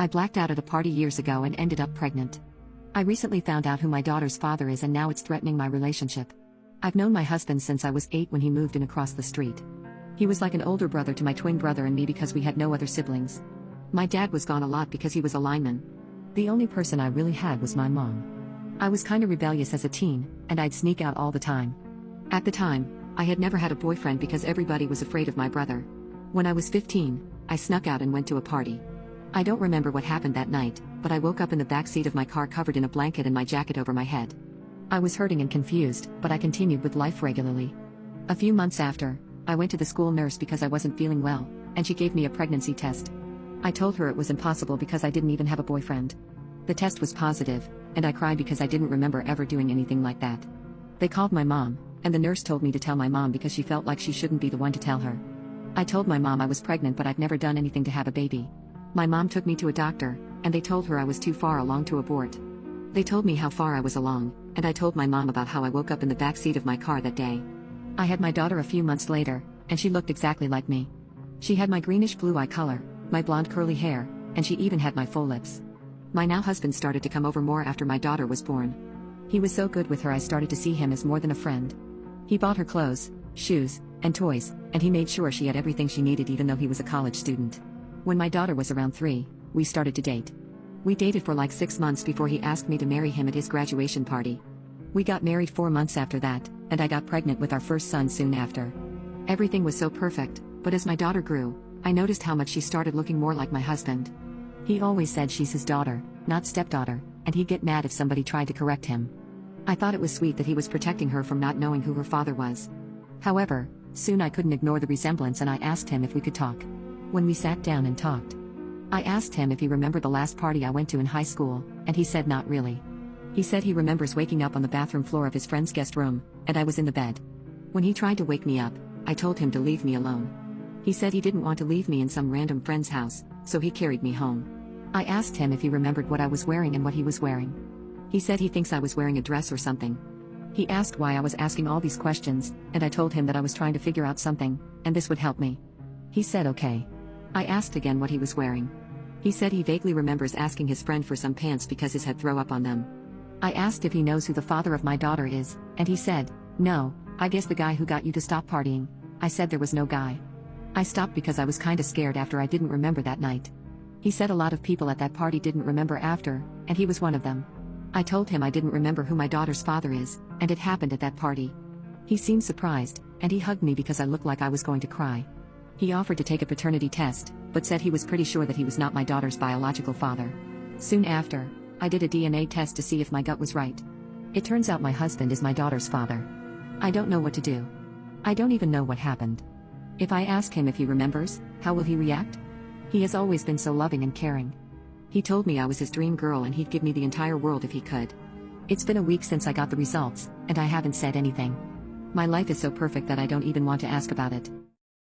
I blacked out at a party years ago and ended up pregnant. I recently found out who my daughter's father is and now it's threatening my relationship. I've known my husband since I was 8 when he moved in across the street. He was like an older brother to my twin brother and me because we had no other siblings. My dad was gone a lot because he was a lineman. The only person I really had was my mom. I was kinda rebellious as a teen, and I'd sneak out all the time. At the time, I had never had a boyfriend because everybody was afraid of my brother. When I was 15, I snuck out and went to a party. I don't remember what happened that night, but I woke up in the back seat of my car covered in a blanket and my jacket over my head. I was hurting and confused, but I continued with life regularly. A few months after, I went to the school nurse because I wasn't feeling well, and she gave me a pregnancy test. I told her it was impossible because I didn't even have a boyfriend. The test was positive, and I cried because I didn't remember ever doing anything like that. They called my mom, and the nurse told me to tell my mom because she felt like she shouldn't be the one to tell her. I told my mom I was pregnant but I'd never done anything to have a baby. My mom took me to a doctor, and they told her I was too far along to abort. They told me how far I was along, and I told my mom about how I woke up in the back seat of my car that day. I had my daughter a few months later, and she looked exactly like me. She had my greenish blue eye color, my blonde curly hair, and she even had my full lips. My now husband started to come over more after my daughter was born. He was so good with her I started to see him as more than a friend. He bought her clothes, shoes, and toys, and he made sure she had everything she needed even though he was a college student. When my daughter was around 3, we started to date. We dated for like 6 months before he asked me to marry him at his graduation party. We got married 4 months after that, and I got pregnant with our first son soon after. Everything was so perfect, but as my daughter grew, I noticed how much she started looking more like my husband. He always said she's his daughter, not stepdaughter, and he'd get mad if somebody tried to correct him. I thought it was sweet that he was protecting her from not knowing who her father was. However, soon I couldn't ignore the resemblance and I asked him if we could talk. When we sat down and talked, I asked him if he remembered the last party I went to in high school, and he said not really. He said he remembers waking up on the bathroom floor of his friend's guest room, and I was in the bed. When he tried to wake me up, I told him to leave me alone. He said he didn't want to leave me in some random friend's house, so he carried me home. I asked him if he remembered what I was wearing and what he was wearing. He said he thinks I was wearing a dress or something. He asked why I was asking all these questions, and I told him that I was trying to figure out something, and this would help me. He said okay. I asked again what he was wearing. He said he vaguely remembers asking his friend for some pants because his had throw up on them. I asked if he knows who the father of my daughter is, and he said, "No, I guess the guy who got you to stop partying." I said there was no guy. I stopped because I was kinda scared after I didn't remember that night. He said a lot of people at that party didn't remember after, and he was one of them. I told him I didn't remember who my daughter's father is, and it happened at that party. He seemed surprised, and he hugged me because I looked like I was going to cry. He offered to take a paternity test, but said he was pretty sure that he was not my daughter's biological father. Soon after, I did a DNA test to see if my gut was right. It turns out my husband is my daughter's father. I don't know what to do. I don't even know what happened. If I ask him if he remembers, how will he react? He has always been so loving and caring. He told me I was his dream girl and he'd give me the entire world if he could. It's been a week since I got the results, and I haven't said anything. My life is so perfect that I don't even want to ask about it.